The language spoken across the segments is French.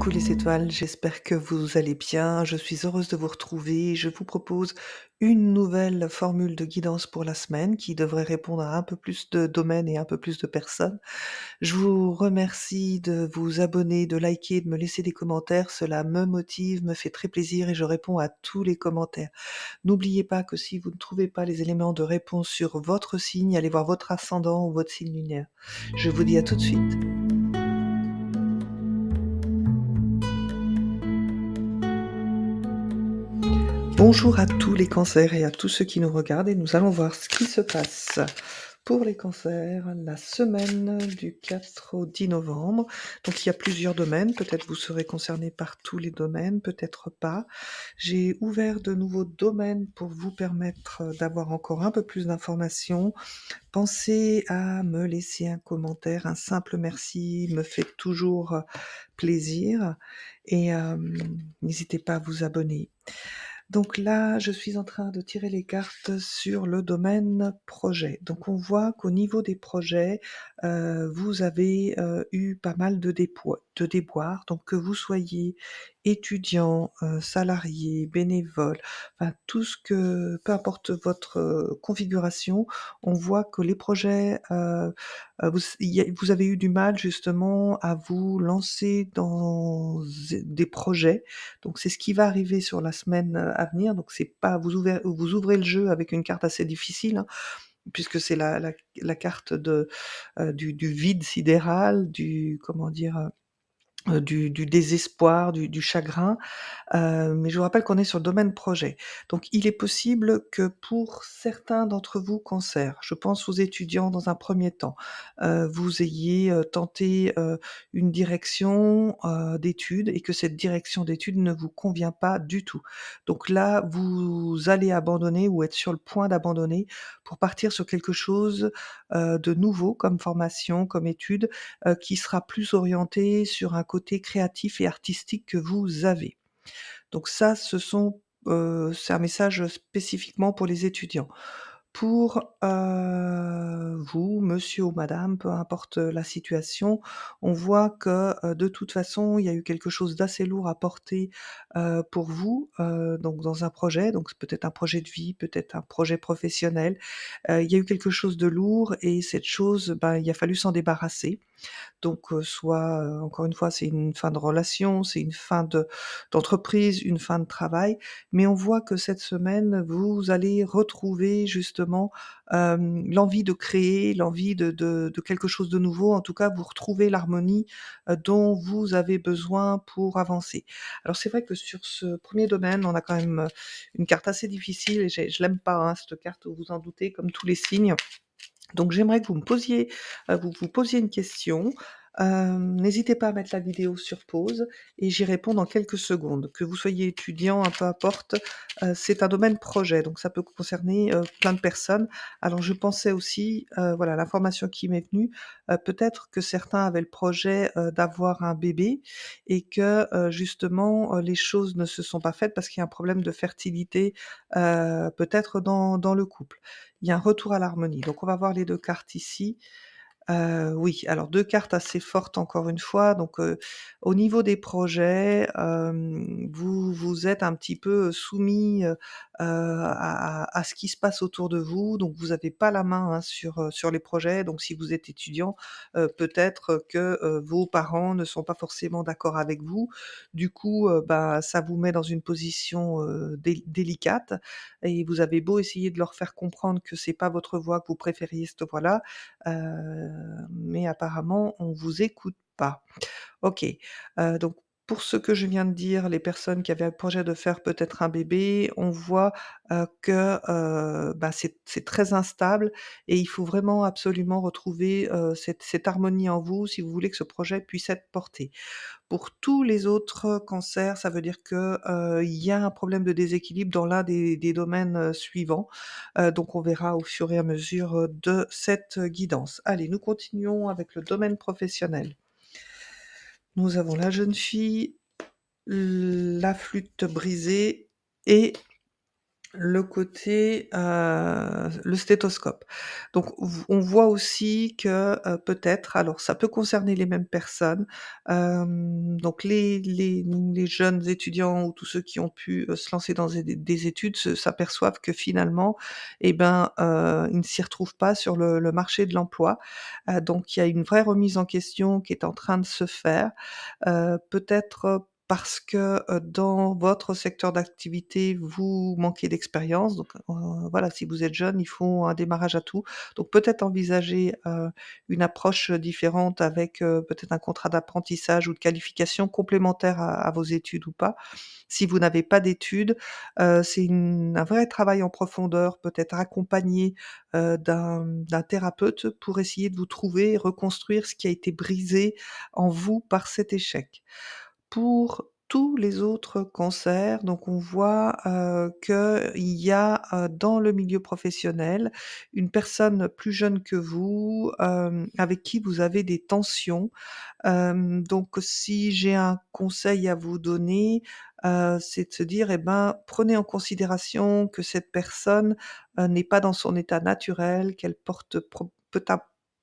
Coucou les étoiles, j'espère que vous allez bien. Je suis heureuse de vous retrouver. Je vous propose une nouvelle formule de guidance pour la semaine qui devrait répondre à un peu plus de domaines et un peu plus de personnes. Je vous remercie de vous abonner, de liker, de me laisser des commentaires. Cela me motive, me fait très plaisir et je réponds à tous les commentaires. N'oubliez pas que si vous ne trouvez pas les éléments de réponse sur votre signe, allez voir votre ascendant ou votre signe lunaire. Je vous dis à tout de suite. Bonjour à tous les cancers et à tous ceux qui nous regardent et nous allons voir ce qui se passe pour les cancers la semaine du 4 au 10 novembre. Donc il y a plusieurs domaines, peut-être vous serez concernés par tous les domaines, peut-être pas. J'ai ouvert de nouveaux domaines pour vous permettre d'avoir encore un peu plus d'informations. Pensez à me laisser un commentaire, un simple merci me fait toujours plaisir et n'hésitez pas à vous abonner. Donc là, je suis en train de tirer les cartes sur le domaine projet. Donc on voit qu'au niveau des projets, vous avez, eu pas mal de déboires, donc que vous soyez étudiant, salarié, bénévole, enfin tout ce que peu importe votre, configuration, on voit que les projets, vous avez eu du mal justement à vous lancer dans des projets, donc c'est ce qui va arriver sur la semaine, à venir, donc c'est pas vous ouvrez le jeu avec une carte assez difficile, hein, puisque c'est la carte du vide sidéral, du comment dire? Du désespoir, du chagrin. Mais je vous rappelle qu'on est sur le domaine projet. Donc il est possible que pour certains d'entre vous cancers, je pense aux étudiants dans un premier temps, vous ayez, tenté, une direction, d'études et que cette direction d'études ne vous convient pas du tout. Donc là, vous allez abandonner ou être sur le point d'abandonner pour partir sur quelque chose, de nouveau comme formation, comme étude, qui sera plus orienté sur un côté créatif et artistique que vous avez. Donc ça, c'est un message spécifiquement pour les étudiants. Pour, vous, monsieur ou madame, peu importe la situation, on voit que, de toute façon, il y a eu quelque chose d'assez lourd à porter, pour vous, donc dans un projet, donc c'est peut-être un projet de vie, peut-être un projet professionnel. Il y a eu quelque chose de lourd et cette chose, ben, il a fallu s'en débarrasser. Donc, soit, encore une fois, c'est une fin de relation, c'est une fin d'entreprise, une fin de travail, mais on voit que cette semaine, vous allez retrouver justement, l'envie de créer, l'envie de quelque chose de nouveau. En tout cas, vous retrouvez l'harmonie, dont vous avez besoin pour avancer. Alors c'est vrai que sur ce premier domaine, on a quand même, une carte assez difficile et je l'aime pas, hein, cette carte, vous vous en doutez, comme tous les signes. Donc j'aimerais que vous me posiez, vous posiez une question. N'hésitez pas à mettre la vidéo sur pause et j'y réponds dans quelques secondes. Que vous soyez étudiant, peu importe, c'est un domaine projet, donc ça peut concerner, plein de personnes. Alors je pensais aussi, voilà, l'information qui m'est venue, peut-être que certains avaient le projet, d'avoir un bébé et que, justement, les choses ne se sont pas faites parce qu'il y a un problème de fertilité, peut-être dans le couple. Il y a un retour à l'harmonie. Donc on va voir les 2 cartes ici. Oui, alors 2 cartes assez fortes encore une fois. Donc, au niveau des projets, vous êtes un petit peu, soumis, à ce qui se passe autour de vous. Donc vous avez pas la main, hein, sur les projets. Donc si vous êtes étudiant, peut-être que, vos parents ne sont pas forcément d'accord avec vous. Du coup, bah, ça vous met dans une position, délicate et vous avez beau essayer de leur faire comprendre que c'est pas votre voie, que vous préfériez cette voie-là, mais apparemment on vous écoute pas. OK, donc pour ce que je viens de dire, les personnes qui avaient un projet de faire peut-être un bébé, on voit, que, bah, c'est très instable et il faut vraiment absolument retrouver, cette harmonie en vous si vous voulez que ce projet puisse être porté. Pour tous les autres cancers, ça veut dire que, il y a un problème de déséquilibre dans l'un des domaines, suivants. Donc on verra au fur et à mesure, de cette guidance. Allez, nous continuons avec le domaine professionnel. Nous avons la jeune fille, la flûte brisée et le côté, le stéthoscope. Donc on voit aussi que, peut-être alors ça peut concerner les mêmes personnes, donc les jeunes étudiants ou tous ceux qui ont pu, se lancer dans des études s'aperçoivent que finalement, eh ben, ils ne s'y retrouvent pas sur le marché de l'emploi. Donc il y a une vraie remise en question qui est en train de se faire. Peut-être, parce que, dans votre secteur d'activité, vous manquez d'expérience, donc voilà, si vous êtes jeune, il faut un démarrage à tout. Donc peut-être envisager, une approche, différente avec, peut-être un contrat d'apprentissage ou de qualification complémentaire à vos études ou pas. Si vous n'avez pas d'études, c'est un vrai travail en profondeur, peut-être accompagné, d'un thérapeute pour essayer de vous trouver et reconstruire ce qui a été brisé en vous par cet échec. Pour tous les autres cancers, donc on voit, qu'il y a, dans le milieu professionnel, une personne plus jeune que vous, avec qui vous avez des tensions. Donc si j'ai un conseil à vous donner, c'est de se dire, eh ben, prenez en considération que cette personne, n'est pas dans son état naturel, qu'elle porte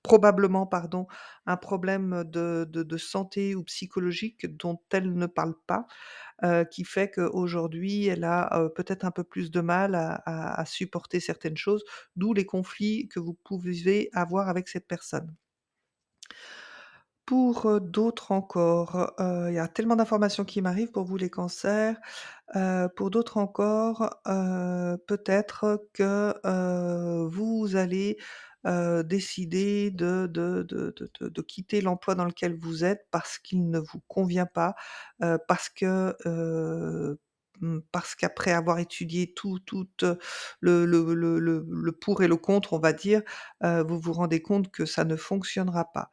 probablement, pardon, un problème de santé ou psychologique dont elle ne parle pas, qui fait qu'aujourd'hui elle a, peut-être un peu plus de mal à supporter certaines choses, d'où les conflits que vous pouvez avoir avec cette personne. Pour, d'autres encore, il y a tellement d'informations qui m'arrivent pour vous les cancers. Pour d'autres encore, peut-être que, vous allez, décider de quitter l'emploi dans lequel vous êtes parce qu'il ne vous convient pas, parce que, parce qu'après avoir étudié toute, le pour et le contre, on va dire, vous vous rendez compte que ça ne fonctionnera pas.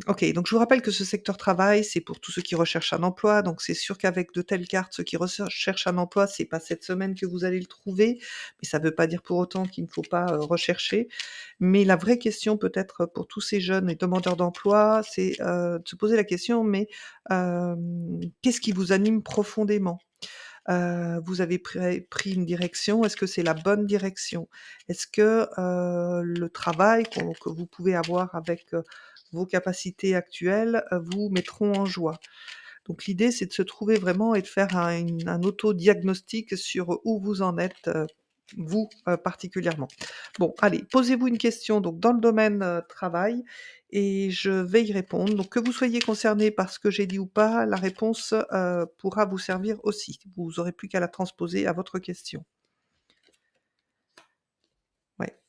OK, donc je vous rappelle que ce secteur travail, c'est pour tous ceux qui recherchent un emploi, donc c'est sûr qu'avec de telles cartes, ceux qui recherchent un emploi, c'est pas cette semaine que vous allez le trouver, mais ça veut pas dire pour autant qu'il ne faut pas, rechercher. Mais la vraie question peut-être pour tous ces jeunes et demandeurs d'emploi, c'est, de se poser la question, mais, qu'est-ce qui vous anime profondément? Vous avez pris une direction, est-ce que c'est la bonne direction? Est-ce que, le travail que vous pouvez avoir avec, vos capacités actuelles, vous mettront en joie? Donc l'idée, c'est de se trouver vraiment et de faire un autodiagnostic sur où vous en êtes, vous, particulièrement. Bon, allez, posez-vous une question donc dans le domaine, travail et je vais y répondre. Donc que vous soyez concerné par ce que j'ai dit ou pas, la réponse, pourra vous servir aussi. Vous aurez plus qu'à la transposer à votre question. Ouais.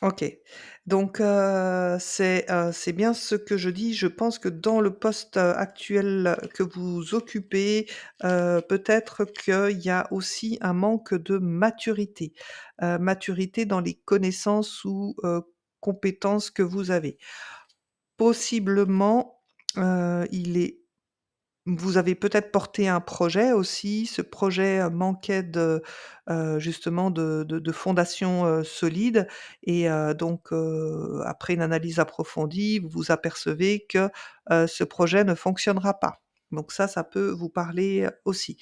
OK. Donc c'est bien ce que je dis. Je pense que dans le poste, actuel que vous occupez, peut-être qu'il y a aussi un manque de maturité. Maturité dans les connaissances ou, compétences que vous avez. Possiblement, il est vous avez peut-être porté un projet aussi, ce projet, manquait justement de fondations, solides et donc après une analyse approfondie, vous vous apercevez que, ce projet ne fonctionnera pas. Donc ça peut vous parler, aussi.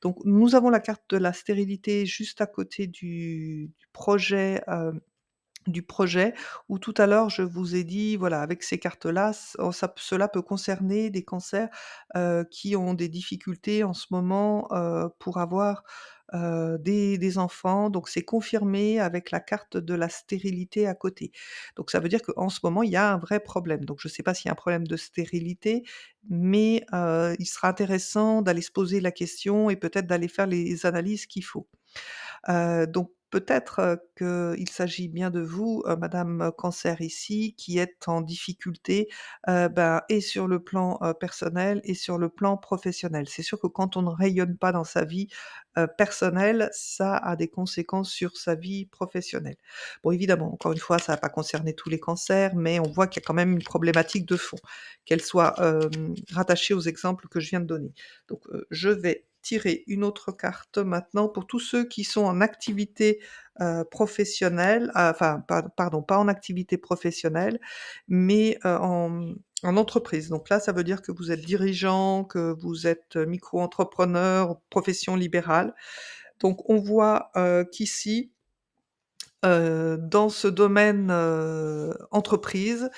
Donc nous avons la carte de la stérilité juste à côté du projet où tout à l'heure je vous ai dit, voilà, avec ces cartes-là, cela peut concerner des cancers, qui ont des difficultés en ce moment, pour avoir, des enfants. Donc c'est confirmé avec la carte de la stérilité à côté. Donc ça veut dire qu'en ce moment, il y a un vrai problème. Donc je ne sais pas s'il y a un problème de stérilité, mais il sera intéressant d'aller se poser la question et peut-être d'aller faire les analyses qu'il faut. Donc peut-être, qu'il s'agit bien de vous, madame Cancer ici, qui êtes en difficulté, ben et sur le plan, personnel et sur le plan professionnel. C'est sûr que quand on ne rayonne pas dans sa vie, personnelle, ça a des conséquences sur sa vie professionnelle. Bon évidemment, encore une fois, ça va pas concerner tous les cancers, mais on voit qu'il y a quand même une problématique de fond, qu'elle soit, rattachée aux exemples que je viens de donner. Donc, je vais tirer une autre carte maintenant pour tous ceux qui sont en activité, professionnelle, enfin pardon, pas en activité professionnelle, mais, en En entreprise, donc là, ça veut dire que vous êtes dirigeant, que vous êtes, micro-entrepreneur, profession libérale. Donc on voit, qu'ici, dans ce domaine, entreprise,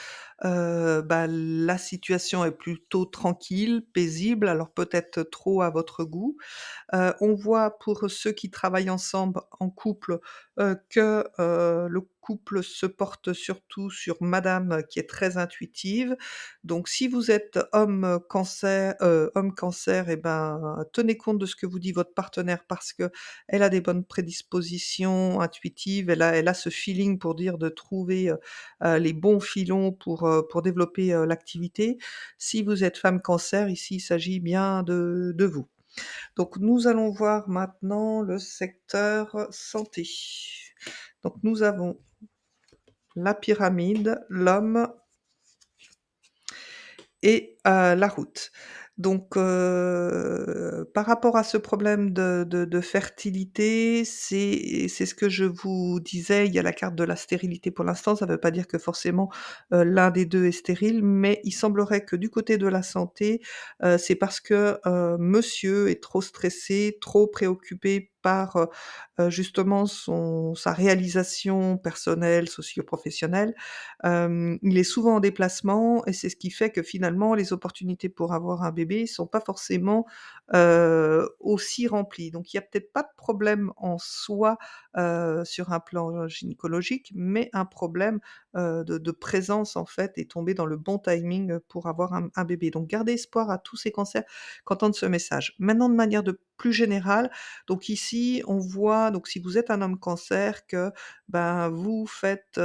bah, la situation est plutôt tranquille, paisible, alors peut-être trop à votre goût. On voit pour ceux qui travaillent ensemble en couple, que, le couple se porte surtout sur madame, qui est très intuitive. Donc si vous êtes homme cancer et ben, tenez compte de ce que vous dit votre partenaire parce qu'elle a des bonnes prédispositions intuitives, elle a ce feeling pour dire de trouver, les bons filons pour développer, l'activité. Si vous êtes femme cancer, ici, il s'agit bien de vous. Donc nous allons voir maintenant le secteur santé. Donc nous avons la pyramide, l'homme et la route. Donc par rapport à ce problème de fertilité, c'est ce que je vous disais, il y a la carte de la stérilité pour l'instant, ça ne veut pas dire que forcément, l'un des 2 est stérile, mais il semblerait que du côté de la santé, c'est parce que, monsieur est trop stressé, trop préoccupé par, justement sa réalisation personnelle, socio-professionnelle. Il est souvent en déplacement et c'est ce qui fait que finalement les opportunités pour avoir un bébé sont pas forcément, aussi remplies. Donc il y a peut-être pas de problème en soi, sur un plan gynécologique, mais un problème, de présence en fait et tomber dans le bon timing, pour avoir un bébé. Donc gardez espoir à tous ces cancers qu'entendent ce message. Maintenant de manière de plus générale, donc ici on voit donc si vous êtes un homme cancer que, ben, vous faites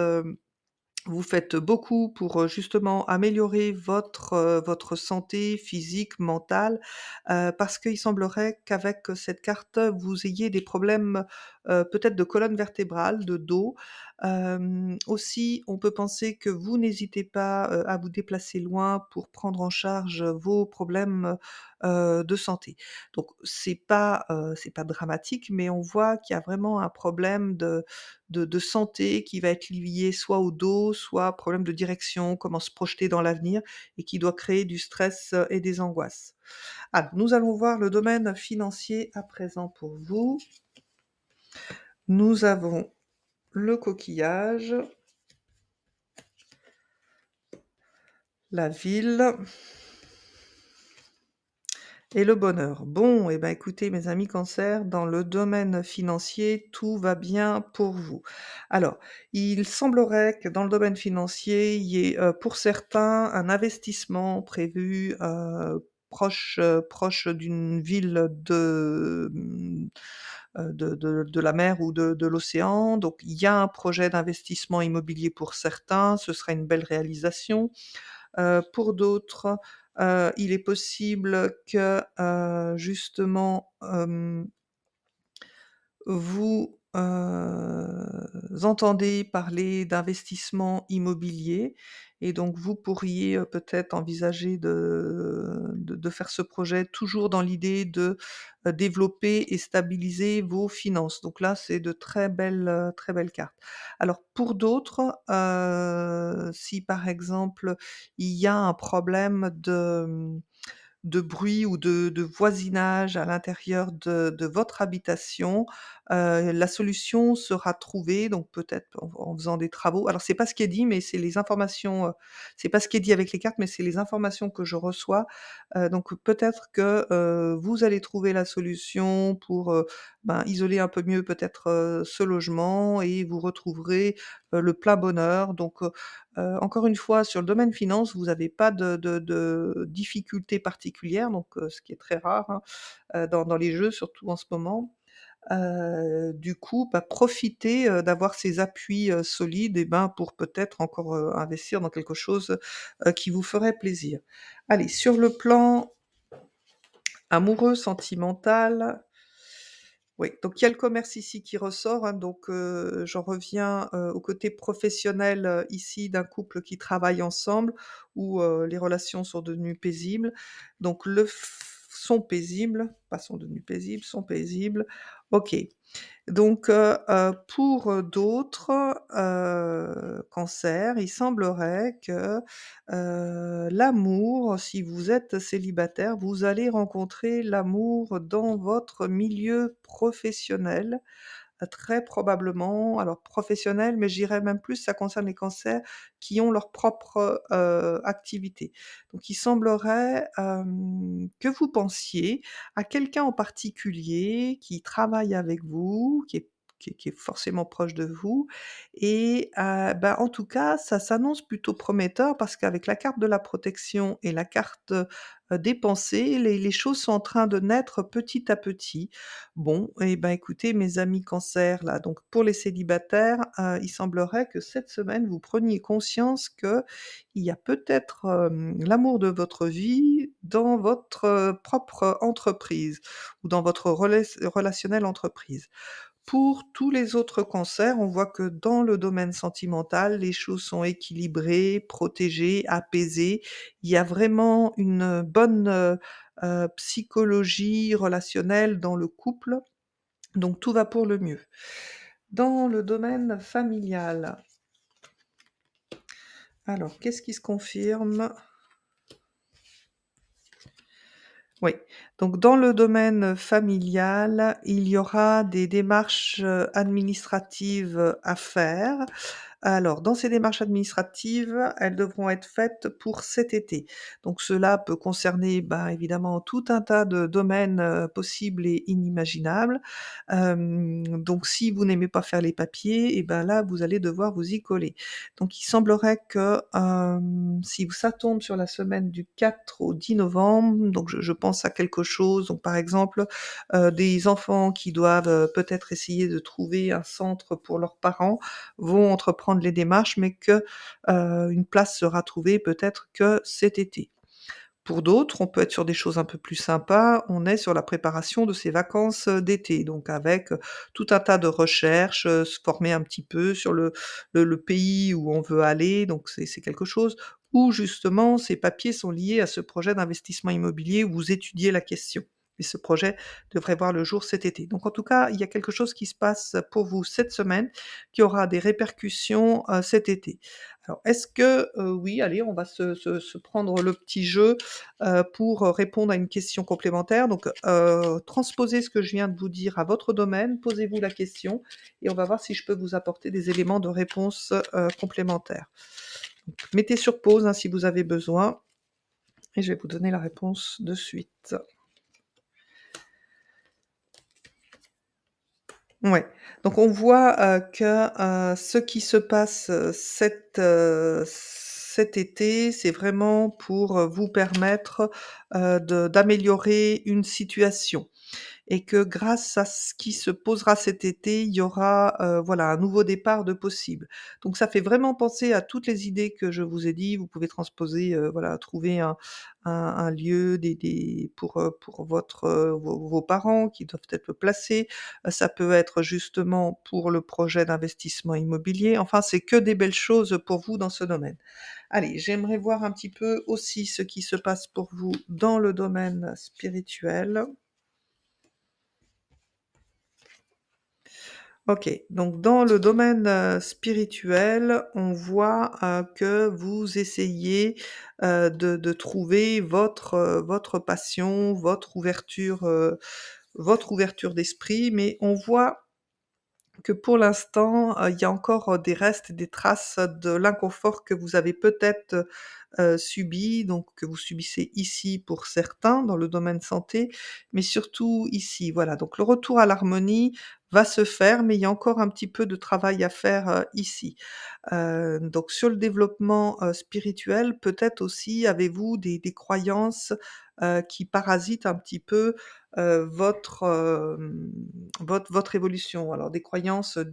beaucoup pour, justement améliorer votre santé physique, mentale, parce qu'il semblerait qu'avec, cette carte, vous ayez des problèmes, peut-être de colonne vertébrale, de dos. Aussi, on peut penser que vous n'hésitez pas, à vous déplacer loin pour prendre en charge, vos problèmes, de santé. Donc c'est pas dramatique, mais on voit qu'il y a vraiment un problème de santé qui va être lié soit au dos, soit problème de direction, comment se projeter dans l'avenir et qui doit créer du stress, et des angoisses. Ah, nous allons voir le domaine financier à présent pour vous. Nous avons le coquillage, la ville et le bonheur. Bon, et ben, écoutez mes amis Cancer, dans le domaine financier, tout va bien pour vous. Alors, il semblerait que dans le domaine financier, il y ait, pour certains, un investissement prévu, proche d'une ville de la mer ou de l'océan. Donc il y a un projet d'investissement immobilier pour certains, ce sera une belle réalisation. Pour d'autres, il est possible que, justement, vous, entendez parler d'investissement immobilier et donc vous pourriez, peut-être envisager de faire ce projet toujours dans l'idée de, développer et stabiliser vos finances. Donc là, c'est de très belles cartes. Alors pour d'autres, si par exemple, il y a un problème de bruit ou de voisinage à l'intérieur de votre habitation, la solution sera trouvée, donc peut-être en faisant des travaux. Alors c'est pas ce qui est dit, mais c'est les informations, c'est pas ce qui est dit avec les cartes, mais c'est les informations que je reçois. Donc peut-être que, vous allez trouver la solution pour, ben, isoler un peu mieux peut-être, ce logement et vous retrouverez, le plein bonheur. Donc, encore une fois, sur le domaine finance, vous avez pas de difficultés particulières, donc ce qui est très rare, hein, dans les jeux, surtout en ce moment. Du coup, bah, profitez, d'avoir ces appuis, solides et ben, pour peut-être encore, investir dans quelque chose, qui vous ferait plaisir. Allez, sur le plan amoureux, sentimental, oui, donc il y a le commerce ici qui ressort, hein, donc j'en reviens, au côté professionnel, ici d'un couple qui travaille ensemble où, les relations sont devenues paisibles. Donc le f sont paisibles, pas sont devenus paisibles, sont paisibles. OK. Donc, pour, d'autres, cancers, il semblerait que, l'amour, si vous êtes célibataire, vous allez rencontrer l'amour dans votre milieu professionnel. Très probablement, alors professionnel, mais j'irais même plus, ça concerne les cancers qui ont leur propre, activité. Donc il semblerait, que vous pensiez à quelqu'un en particulier qui travaille avec vous, qui est forcément proche de vous et bah, en tout cas, ça s'annonce plutôt prometteur parce qu'avec la carte de la protection et la carte, des pensées, les choses sont en train de naître petit à petit. Bon et ben, écoutez mes amis cancer là, donc pour les célibataires, il semblerait que cette semaine vous preniez conscience qu'il y a peut-être, l'amour de votre vie dans votre, propre entreprise ou dans votre relationnel entreprise. Pour tous les autres cancers, on voit que dans le domaine sentimental, les choses sont équilibrées, protégées, apaisées. Il y a vraiment une bonne, psychologie relationnelle dans le couple, donc tout va pour le mieux. Dans le domaine familial, alors qu'est-ce qui se confirme? Oui, donc dans le domaine familial, il y aura des démarches, administratives, à faire. Alors, dans ces démarches administratives, elles devront être faites pour cet été. Donc cela peut concerner, ben, évidemment tout un tas de domaines, possibles et inimaginables. Donc si vous n'aimez pas faire les papiers et ben là, vous allez devoir vous y coller. Donc il semblerait que, si ça tombe sur la semaine du 4 au 10 novembre, donc je pense à quelque chose, donc par exemple, des enfants qui doivent, peut-être essayer de trouver un centre pour leurs parents, vont entreprendre les démarches, mais que, une place sera trouvée peut-être que cet été. Pour d'autres, on peut être sur des choses un peu plus sympas, on est sur la préparation de ces vacances, d'été, donc avec, tout un tas de recherches, se former un petit peu sur le pays où on veut aller, donc c'est quelque chose où justement ces papiers sont liés à ce projet d'investissement immobilier où vous étudiez la question et ce projet devrait voir le jour cet été. Donc en tout cas, il y a quelque chose qui se passe pour vous cette semaine, qui aura des répercussions, cet été. Alors est-ce que, oui, allez, on va se prendre le petit jeu pour, répondre à une question complémentaire. Donc, transposez ce que je viens de vous dire à votre domaine, posez-vous la question et on va voir si je peux vous apporter des éléments de réponse, complémentaires. Donc mettez sur pause, hein, si vous avez besoin et je vais vous donner la réponse de suite. Ouais, donc on voit, que, ce qui se passe, cet été, c'est vraiment pour, vous permettre, d'améliorer une situation. Et que grâce à ce qui se posera cet été, il y aura, voilà, un nouveau départ de possible. Donc ça fait vraiment penser à toutes les idées que je vous ai dit. Vous pouvez transposer, voilà, trouver un lieu, pour votre, vos parents qui doivent être placés. Ça peut être justement pour le projet d'investissement immobilier. Enfin, c'est que des belles choses pour vous dans ce domaine. Allez, j'aimerais voir un petit peu aussi ce qui se passe pour vous dans le domaine spirituel. OK, donc dans le domaine, spirituel, on voit, que vous essayez, de trouver votre passion, votre ouverture d'esprit, mais on voit que pour l'instant, il y a encore, des restes, des traces de l'inconfort que vous avez peut-être, subi, donc que vous subissez ici pour certains dans le domaine santé, mais surtout ici, voilà. Donc le retour à l'harmonie va se faire, mais il y a encore un petit peu de travail à faire, ici. Donc sur le développement, spirituel, peut-être aussi avez-vous des croyances, qui parasitent un petit peu, votre évolution. Alors des croyances, hem,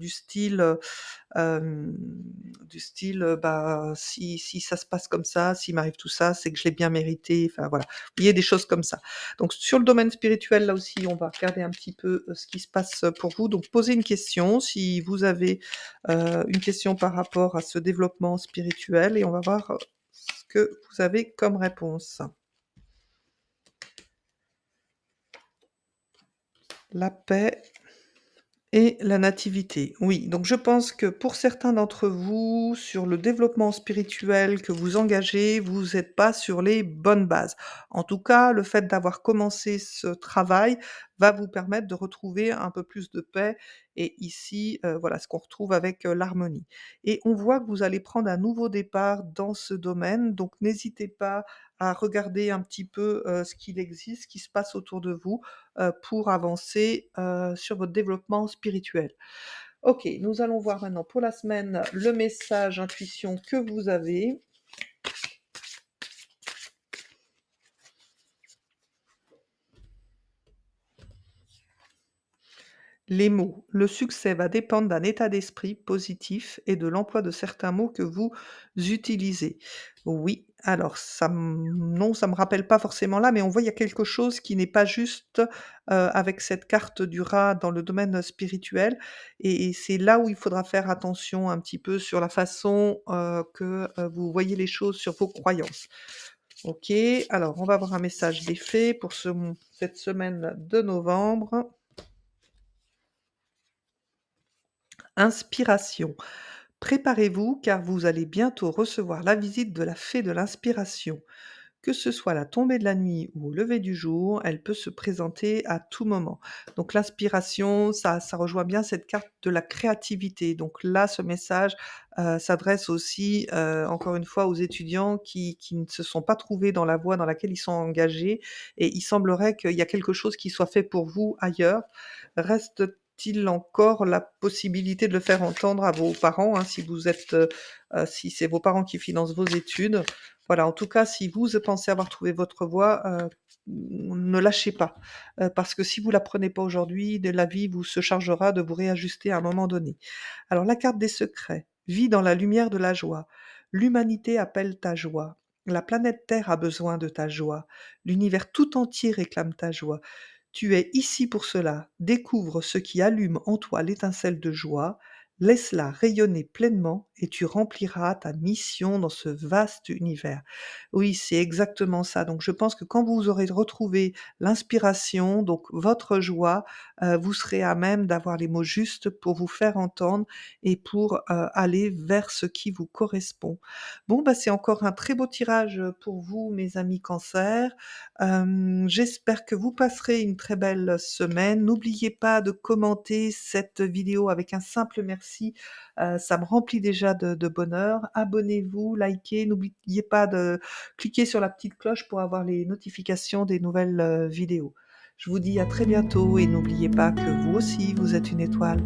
du style, bah, si ça se passe comme ça, s'il m'arrive tout ça, c'est que je l'ai bien mérité, enfin voilà. Vous voyez des choses comme ça. Donc sur le domaine spirituel, là aussi, on va regarder un petit peu, ce qui se passe, pour vous. Donc posez une question si vous avez, une question par rapport à ce développement spirituel et on va voir, ce que vous avez comme réponse. la paix et la nativité. Oui, donc je pense que pour certains d'entre vous, sur le développement spirituel que vous engagez, vous êtes pas sur les bonnes bases. En tout cas, le fait d'avoir commencé ce travail va vous permettre de retrouver un peu plus de paix et ici, voilà ce qu'on retrouve avec, l'harmonie et on voit que vous allez prendre un nouveau départ dans ce domaine, donc n'hésitez pas à regarder un petit peu, ce qu'il existe, ce qui se passe autour de vous, pour avancer, sur votre développement spirituel. OK, nous allons voir maintenant pour la semaine le message intuition que vous avez. Les mots. Le succès va dépendre d'un état d'esprit positif et de l'emploi de certains mots que vous utilisez. Oui, alors non, ça me rappelle pas forcément là, mais on voit il y a quelque chose qui n'est pas juste, avec cette carte du rat dans le domaine spirituel et c'est là où il faudra faire attention un petit peu sur la façon, que, vous voyez les choses, sur vos croyances. OK, alors on va avoir un message des fées pour cette semaine de novembre. Inspiration. Préparez-vous car vous allez bientôt recevoir la visite de la fée de l'inspiration. Que ce soit à la tombée de la nuit ou au lever du jour, elle peut se présenter à tout moment. Donc l'inspiration, ça rejoint bien cette carte de la créativité. Donc là, ce message s'adresse aussi, encore une fois, aux étudiants qui ne se sont pas trouvés dans la voie dans laquelle ils sont engagés et il semblerait qu'il y a quelque chose qui soit fait pour vous ailleurs. Reste-t-il encore la possibilité de le faire entendre à vos parents, hein, si vous êtes, si c'est vos parents qui financent vos études? Voilà, en tout cas, si vous pensez avoir trouvé votre voie, ne lâchez pas, parce que si vous la prenez pas aujourd'hui, de la vie vous se chargera de vous réajuster à un moment donné. Alors la carte des secrets, vis dans la lumière de la joie. L'humanité appelle ta joie. La planète Terre a besoin de ta joie. L'univers tout entier réclame ta joie. Tu es ici pour cela. Découvre ce qui allume en toi l'étincelle de joie. Laisse-la rayonner pleinement et tu rempliras ta mission dans ce vaste univers. Oui, c'est exactement ça. Donc je pense que quand vous aurez retrouvé l'inspiration, donc votre joie, vous serez à même d'avoir les mots justes pour vous faire entendre et pour, aller vers ce qui vous correspond. Bon, bah, c'est encore un très beau tirage, pour vous mes amis Cancer. J'espère que vous passerez une très belle semaine. N'oubliez pas de commenter cette vidéo avec un simple merci, ça me remplit déjà de bonheur. Abonnez-vous, likez, n'oubliez pas de cliquer sur la petite cloche pour avoir les notifications des nouvelles, vidéos. Je vous dis à très bientôt et n'oubliez pas que vous aussi vous êtes une étoile.